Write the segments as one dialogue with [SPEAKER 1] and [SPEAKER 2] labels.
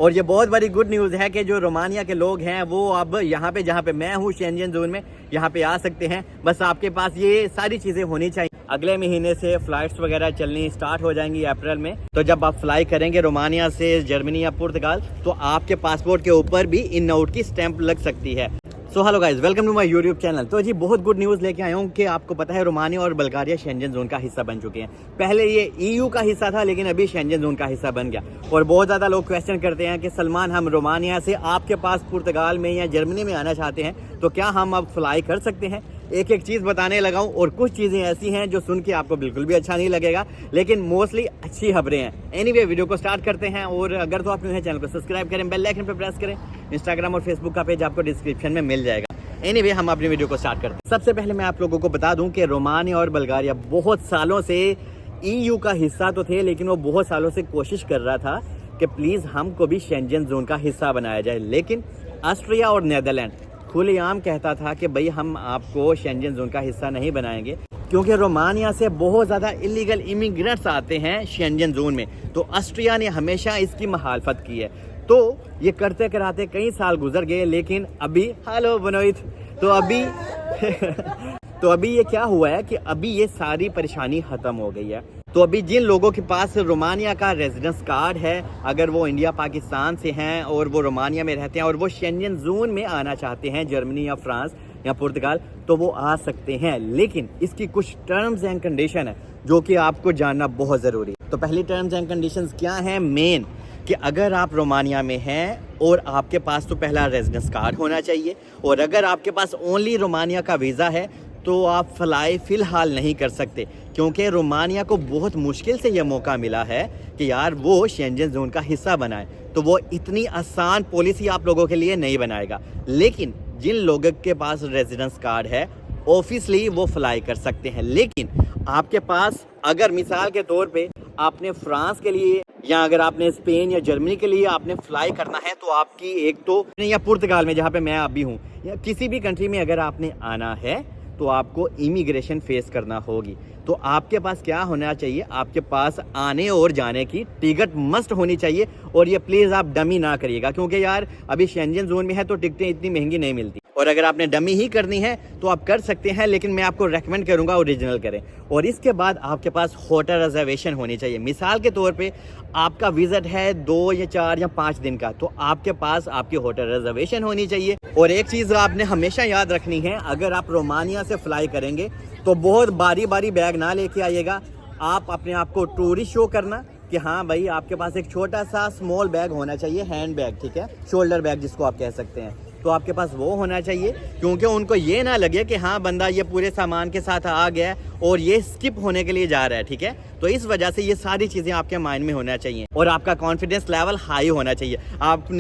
[SPEAKER 1] اور یہ بہت بڑی گڈ نیوز ہے کہ جو رومانیہ کے لوگ ہیں وہ اب یہاں پہ جہاں پہ میں ہوں شینجن زون میں یہاں پہ آ سکتے ہیں. بس آپ کے پاس یہ ساری چیزیں ہونی چاہیے. اگلے مہینے سے فلائٹس وغیرہ چلنی سٹارٹ ہو جائیں گی اپریل میں. تو جب آپ فلائی کریں گے رومانیہ سے جرمنی یا پرتگال تو آپ کے پاسپورٹ کے اوپر بھی ان آؤٹ کی سٹیمپ لگ سکتی ہے. So hello guys, welcome to my YouTube channel. تو جی بہت گڈ نیوز لے کے آیا ہوں کہ آپ کو پتہ ہے رومانیہ اور بلغاریہ شینجن زون کا حصہ بن چکے ہیں. پہلے یہ EU کا حصہ تھا لیکن ابھی شینجن زون کا حصہ بن گیا. اور بہت زیادہ لوگ کویسچن کرتے ہیں کہ سلمان ہم رومانیہ سے آپ کے پاس پرتگال میں یا جرمنی میں آنا چاہتے ہیں تو کیا ہم اب فلائی کر سکتے ہیں؟ ایک ایک چیز بتانے لگا ہوں اور کچھ چیزیں ایسی ہیں جو سن کے آپ کو بالکل بھی اچھا نہیں لگے گا لیکن موسٹلی اچھی خبریں ہیں. اینی وے ویڈیو کو سٹارٹ کرتے ہیں. اور اگر تو آپ نے چینل کو سبسکرائب کریں، بیل آئیکن پہ پریس کریں. انسٹاگرام اور فیس بک کا پیج آپ کو ڈسکرپشن میں مل جائے گا. اینی وے ہم اپنی ویڈیو کو سٹارٹ کرتے ہیں. سب سے پہلے میں آپ لوگوں کو بتا دوں کہ رومانیہ اور بلغاریہ بہت سالوں سے EU کا حصہ تو تھے لیکن وہ بہت سالوں سے کوشش کر رہا تھا کہ پلیز ہم کو بھی شینجن زون کا حصہ بنایا جائے. لیکن آسٹریا اور نیدرلینڈ کھلے عام کہتا تھا کہ بھئی ہم آپ کو شینجن زون کا حصہ نہیں بنائیں گے کیونکہ رومانیہ سے بہت زیادہ الیگل امیگرینٹس آتے ہیں شینجن زون میں. تو آسٹریا نے ہمیشہ اس کی مخالفت کی ہے. تو یہ کرتے کراتے کئی سال گزر گئے لیکن ابھی ہیلو بنویت تو ابھی یہ کیا ہوا ہے کہ ابھی یہ ساری پریشانی ختم ہو گئی ہے. تو ابھی جن لوگوں کے پاس رومانیہ کا ریزیڈنس کارڈ ہے، اگر وہ انڈیا پاکستان سے ہیں اور وہ رومانیہ میں رہتے ہیں اور وہ شینجن زون میں آنا چاہتے ہیں جرمنی یا فرانس یا پرتگال تو وہ آ سکتے ہیں. لیکن اس کی کچھ ٹرمز اینڈ کنڈیشن ہے جو کہ آپ کو جاننا بہت ضروری ہے. تو پہلی ٹرمز اینڈ کنڈیشنز کیا ہیں؟ مین کہ اگر آپ رومانیہ میں ہیں اور آپ کے پاس تو پہلا ریزیڈنس کارڈ ہونا چاہیے، اور اگر آپ کے پاس اونلی رومانیہ کا ویزا ہے تو آپ فلائی فی الحال نہیں کر سکتے کیونکہ رومانیہ کو بہت مشکل سے یہ موقع ملا ہے کہ یار وہ شینجن زون کا حصہ بنائے. تو وہ اتنی آسان پالیسی آپ لوگوں کے لیے نہیں بنائے گا. لیکن جن لوگوں کے پاس ریزیڈنس کارڈ ہے آفیسلی وہ فلائی کر سکتے ہیں. لیکن آپ کے پاس اگر مثال کے طور پہ آپ نے فرانس کے لیے یا اگر آپ نے اسپین یا جرمنی کے لیے آپ نے فلائی کرنا ہے تو آپ کی ایک تو یا پرتگال میں جہاں پہ میں ابھی ہوں یا کسی بھی کنٹری میں اگر آپ نے آنا ہے تو آپ کو امیگریشن فیس کرنا ہوگی. تو آپ کے پاس کیا ہونا چاہیے؟ آپ کے پاس آنے اور جانے کی ٹکٹ مسٹ ہونی چاہیے. اور یہ پلیز آپ ڈمی نہ کریے گا کیونکہ یار ابھی شینجن زون میں ہے تو ٹکٹیں اتنی مہنگی نہیں ملتی. اور اگر آپ نے ڈمی ہی کرنی ہے تو آپ کر سکتے ہیں لیکن میں آپ کو ریکمینڈ کروں گا اوریجنل کریں. اور اس کے بعد آپ کے پاس ہوٹل ریزرویشن ہونی چاہیے. مثال کے طور پہ آپ کا وزٹ ہے 2 یا 4 یا 5 دن کا تو آپ کے پاس آپ کی ہوٹل ریزرویشن ہونی چاہیے. اور ایک چیز آپ نے ہمیشہ یاد رکھنی ہے، اگر آپ رومانیہ سے فلائی کریں گے تو بہت باری بیگ نہ لے کے آئیے گا. آپ اپنے آپ کو ٹورسٹ شو کرنا کہ ہاں بھائی آپ کے پاس ایک چھوٹا سا اسمال بیگ ہونا چاہیے، ہینڈ بیگ، ٹھیک ہے، شولڈر بیگ جس کو آپ کہہ سکتے ہیں. تو آپ کے پاس وہ ہونا چاہیے کیونکہ ان کو یہ نہ لگے کہ ہاں بندہ یہ پورے سامان کے ساتھ آ گیا ہے اور یہ اسکپ ہونے کے لیے جا رہا ہے. ٹھیک ہے، تو اس وجہ سے یہ ساری چیزیں آپ کے مائنڈ میں ہونا چاہیے اور آپ کا کانفیڈنس لیول ہائی ہونا چاہیے.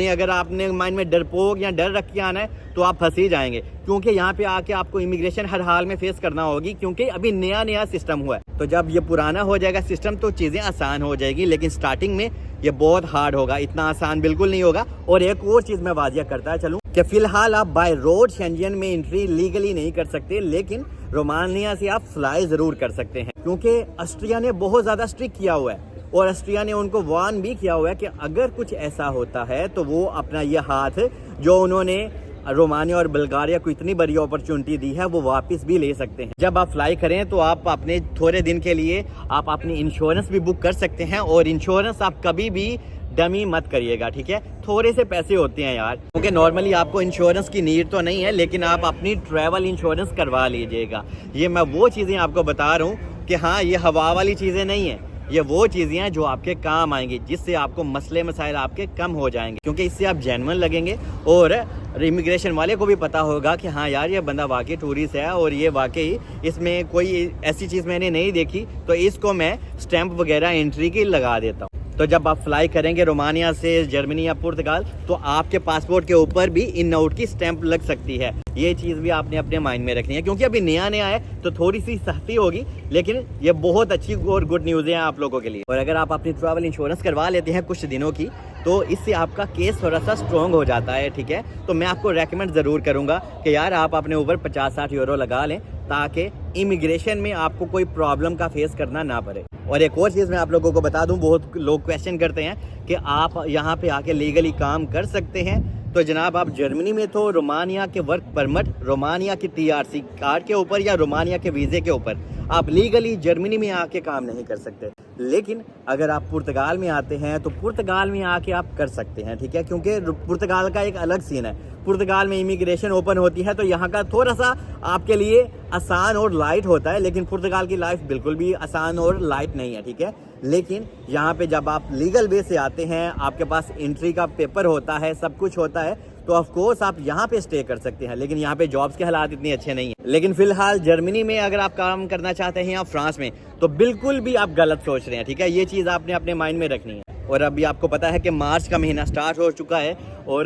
[SPEAKER 1] اگر آپ نے مائنڈ میں ڈرپوک یا ڈر رکھ کے آنا ہے تو آپ پھنس ہی جائیں گے کیونکہ یہاں پہ آ کے آپ کو امیگریشن ہر حال میں فیس کرنا ہوگی کیونکہ ابھی نیا سسٹم ہوا ہے. تو جب یہ پرانا ہو جائے گا سسٹم تو چیزیں آسان ہو جائے گی لیکن سٹارٹنگ میں یہ بہت ہارڈ ہوگا، اتنا آسان بالکل نہیں ہوگا. اور ایک اور چیز میں واضح کرتا چلوں کہ فی الحال آپ بائی روڈ شینجن میں انٹری لیگلی نہیں کر سکتے لیکن رومانیہ سے آپ فلائی ضرور کر سکتے ہیں کیونکہ آسٹریا نے بہت زیادہ اسٹرکٹ کیا ہوا ہے اور آسٹریا نے ان کو وارن بھی کیا ہوا ہے کہ اگر کچھ ایسا ہوتا ہے تو وہ اپنا یہ ہاتھ جو انہوں نے رومانیہ اور بلغاریہ کو اتنی بڑی اپرچونٹی دی ہے وہ واپس بھی لے سکتے ہیں. جب آپ فلائی کریں تو آپ اپنے تھوڑے دن کے لیے آپ اپنی انشورنس بھی بک کر سکتے ہیں. اور انشورنس آپ کبھی بھی ڈمی مت کریے گا، ٹھیک ہے. تھوڑے سے پیسے ہوتے ہیں یار کیونکہ نارملی آپ کو انشورنس کی نیڈ تو نہیں ہے لیکن آپ اپنی ٹریول انشورنس کروا لیجئے گا. یہ میں وہ چیزیں آپ کو بتا رہا ہوں کہ ہاں یہ ہوا والی چیزیں نہیں ہیں، یہ وہ چیزیں ہیں جو آپ کے کام آئیں گی جس سے آپ کو مسئلے مسائل آپ کے کم ہو جائیں گے کیونکہ اس سے آپ جینون لگیں گے اور امیگریشن والے کو بھی پتا ہوگا کہ ہاں یار یہ بندہ واقعی ٹورسٹ ہے اور یہ واقعی اس میں کوئی ایسی چیز میں نے نہیں دیکھی تو اس کو میں سٹیمپ وغیرہ انٹری کی لگا دیتا ہوں. تو جب آپ فلائی کریں گے رومانیہ سے جرمنی یا پرتگال تو آپ کے پاسپورٹ کے اوپر بھی ان آؤٹ کی سٹیمپ لگ سکتی ہے. یہ چیز بھی آپ نے اپنے مائنڈ میں رکھنی ہے کیونکہ ابھی نیا ہے تو تھوڑی سی سختی ہوگی لیکن یہ بہت اچھی اور گڈ نیوز ہے آپ لوگوں کے لیے. اور اگر آپ اپنی ٹریول انشورنس کروا لیتے ہیں کچھ دنوں کی تو اس سے آپ کا کیس تھوڑا سا اسٹرانگ ہو جاتا ہے، ٹھیک ہے. تو میں آپ کو ریکمینڈ ضرور کروں گا کہ یار آپ اپنے اوپر 50-60 یورو لگا لیں تاکہ امیگریشن میں آپ کو کوئی پرابلم کا فیس کرنا نہ پڑے. اور ایک اور چیز میں آپ لوگوں کو بتا دوں, بہت لوگ کویشچن کرتے ہیں کہ آپ یہاں پہ آ کے لیگلی کام کر سکتے ہیں. تو جناب آپ جرمنی میں تو رومانیہ کے ورک پرمٹ, رومانیہ کی TRC کارڈ کے اوپر یا رومانیہ کے ویزے کے اوپر آپ لیگلی جرمنی میں آ کے کام نہیں کر سکتے. لیکن اگر آپ پرتگال میں آتے ہیں تو پرتگال میں آ کے آپ کر سکتے ہیں, ٹھیک ہے, کیونکہ پرتگال کا ایک الگ سین ہے. پرتگال میں امیگریشن اوپن ہوتی ہے تو یہاں کا تھوڑا سا آپ کے لیے آسان اور لائٹ ہوتا ہے, لیکن پرتگال کی لائف بالکل بھی آسان اور لائٹ نہیں ہے, ٹھیک ہے. لیکن یہاں پہ جب آپ لیگل وے سے آتے ہیں, آپ کے پاس انٹری کا پیپر ہوتا ہے, سب کچھ ہوتا ہے, تو آف کورس آپ یہاں پہ اسٹے کر سکتے ہیں. لیکن یہاں پہ جابس کے حالات اتنے اچھے نہیں ہیں. لیکن فی الحال جرمنی میں اگر آپ کام کرنا چاہتے ہیں یا فرانس میں, تو بالکل بھی آپ غلط سوچ رہے ہیں, ٹھیک ہے. یہ چیز آپ نے اپنے مائنڈ میں رکھنی ہے. اور ابھی آپ کو پتا ہے کہ مارچ کا مہینہ سٹارٹ ہو چکا ہے اور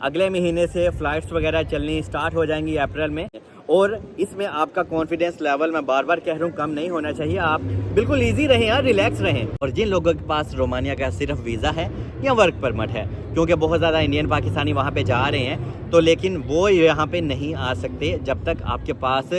[SPEAKER 1] اگلے مہینے سے فلائٹس وغیرہ چلنی سٹارٹ ہو جائیں گی اپریل میں. اور اس میں آپ کا کانفیڈینس لیول میں بار بار کہہ رہا ہوں کم نہیں ہونا چاہیے. آپ بالکل ایزی رہیں, ریلیکس رہیں. اور جن لوگوں کے پاس رومانیہ کا صرف ویزا ہے یا ورک پرمٹ ہے, کیونکہ بہت زیادہ انڈین پاکستانی وہاں پہ جا رہے ہیں, تو لیکن وہ یہاں پہ نہیں آ سکتے جب تک آپ کے پاس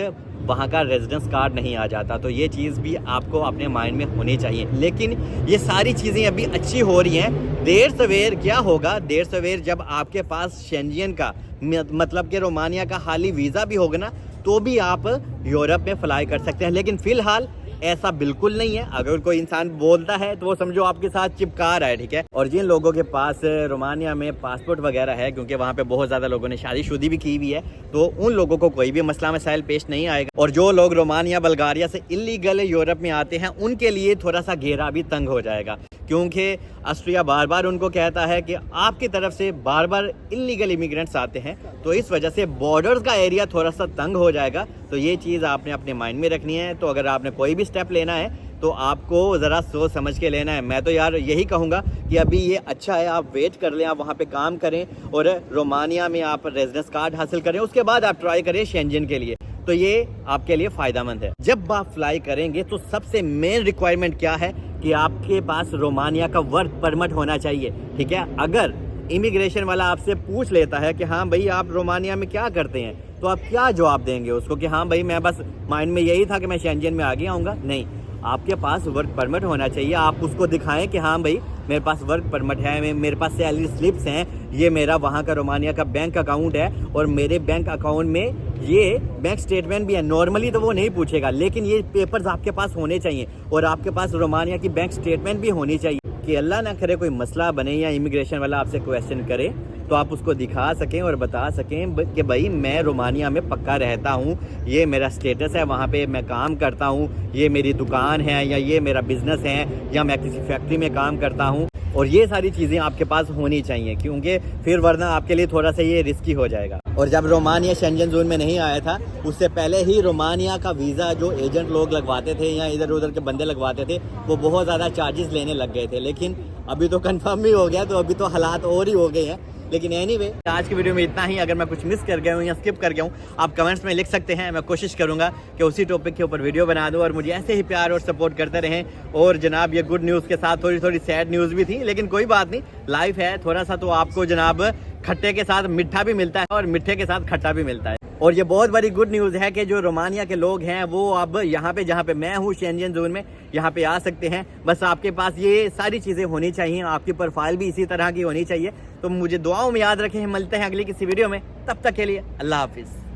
[SPEAKER 1] وہاں کا ریزیڈنس کارڈ نہیں آ جاتا. تو یہ چیز بھی آپ کو اپنے مائنڈ میں ہونی چاہیے. لیکن یہ ساری چیزیں ابھی اچھی ہو رہی ہیں. دیر سویر کیا ہوگا, دیر سویر جب آپ کے پاس شینجین کا مطلب کہ رومانیہ کا حالی ویزا بھی ہوگا نا, تو بھی آپ یورپ میں فلائی کر سکتے ہیں. لیکن فی الحال ایسا بالکل نہیں ہے. اگر کوئی انسان بولتا ہے تو وہ سمجھو آپ کے ساتھ چپکا رہا ہے, ٹھیک ہے. اور جن لوگوں کے پاس رومانیہ میں پاسپورٹ وغیرہ ہے, کیونکہ وہاں پہ بہت زیادہ لوگوں نے شادی شدی بھی کی ہوئی ہے, تو ان لوگوں کو کوئی بھی مسئلہ مسائل پیش نہیں آئے گا. اور جو لوگ رومانیہ بلغاریہ سے الیگل یورپ میں آتے ہیں, ان کے لیے تھوڑا سا گھیرا بھی تنگ ہو جائے گا, کیونکہ آسٹریا بار بار ان کو کہتا ہے کہ آپ کی طرف سے بار بار الیگل امیگرینٹس آتے ہیں, تو اس وجہ سے بارڈرز کا ایریا تھوڑا سا تنگ ہو جائے گا. تو یہ چیز آپ نے اپنے مائنڈ میں رکھنی ہے. تو اگر آپ نے کوئی بھی سٹیپ لینا ہے تو آپ کو ذرا سوچ سمجھ کے لینا ہے. میں تو یار یہی کہوں گا کہ ابھی یہ اچھا ہے, آپ ویٹ کر لیں, آپ وہاں پہ کام کریں اور رومانیہ میں آپ ریزیڈنس کارڈ حاصل کریں, اس کے بعد آپ ٹرائی کریں شینجن کے لیے. تو یہ آپ کے لیے فائدہ مند ہے. جب آپ فلائی کریں گے تو سب سے مین ریکوائرمنٹ کیا ہے کہ آپ کے پاس رومانیہ کا ورک پرمٹ ہونا چاہیے, ٹھیک ہے. اگر امیگریشن والا آپ سے پوچھ لیتا ہے کہ ہاں بھائی آپ رومانیہ میں کیا کرتے ہیں, تو آپ کیا جواب دیں گے اس کو کہ ہاں بھائی میں بس مائنڈ میں یہی تھا کہ میں شینجن میں آگے آؤں گا. نہیں, آپ کے پاس ورک پرمٹ ہونا چاہیے. آپ اس کو دکھائیں کہ ہاں بھائی میرے پاس ورک پرمٹ ہے, میرے پاس سیلری سلپس ہیں, یہ میرا وہاں کا رومانیہ کا بینک اکاؤنٹ ہے, اور میرے بینک اکاؤنٹ میں یہ بینک سٹیٹمنٹ بھی ہے. نارملی تو وہ نہیں پوچھے گا, لیکن یہ پیپرز آپ کے پاس ہونے چاہیے, اور آپ کے پاس رومانیہ کی بینک سٹیٹمنٹ بھی ہونی چاہیے, کہ اللہ نہ کرے کوئی مسئلہ بنے یا امیگریشن والا آپ سے کویشچن کرے تو آپ اس کو دکھا سکیں اور بتا سکیں کہ بھائی میں رومانیہ میں پکا رہتا ہوں, یہ میرا سٹیٹس ہے, وہاں پہ میں کام کرتا ہوں, یہ میری دکان ہے یا یہ میرا بزنس ہے یا میں کسی فیکٹری میں کام کرتا ہوں. اور یہ ساری چیزیں آپ کے پاس ہونی چاہیے, کیونکہ پھر ورنہ آپ کے لیے تھوڑا سا یہ رسکی ہو جائے گا. اور جب رومانیہ شینجن زون میں نہیں آیا تھا, اس سے پہلے ہی رومانیہ کا ویزا جو ایجنٹ لوگ لگواتے تھے یا ادھر ادھر کے بندے لگواتے تھے, وہ بہت زیادہ چارجز لینے لگ گئے تھے. لیکن ابھی تو کنفرم بھی ہو گیا, تو ابھی تو حالات اور ہی ہو گئے ہیں. لیکن اینی وے آج کی ویڈیو میں اتنا ہی. اگر میں کچھ مس کر گیا ہوں یا اسکپ کر گیا ہوں, آپ کمنٹس میں لکھ سکتے ہیں. میں کوشش کروں گا کہ اسی ٹاپک کے اوپر ویڈیو بنا دوں, اور مجھے ایسے ہی پیار اور سپورٹ کرتے رہیں. اور جناب یہ گڈ نیوز کے ساتھ تھوڑی سیڈ نیوز بھی تھی, لیکن کوئی بات نہیں, لائف ہے. تھوڑا سا تو آپ کو جناب کھٹے کے ساتھ میٹھا بھی ملتا ہے اور میٹھے کے ساتھ کھٹا بھی ملتا ہے. اور یہ بہت بڑی گڈ نیوز ہے کہ جو رومانیہ کے لوگ ہیں وہ اب یہاں پہ جہاں پہ میں ہوں شینجن زون میں, یہاں پہ آ سکتے ہیں. بس آپ کے پاس یہ ساری چیزیں ہونی چاہیے, آپ کی پروفائل بھی اسی طرح کی ہونی چاہیے. تو مجھے دعاؤں میں یاد رکھیں. ملتے ہیں اگلی کسی ویڈیو میں, تب تک کے لیے اللہ حافظ.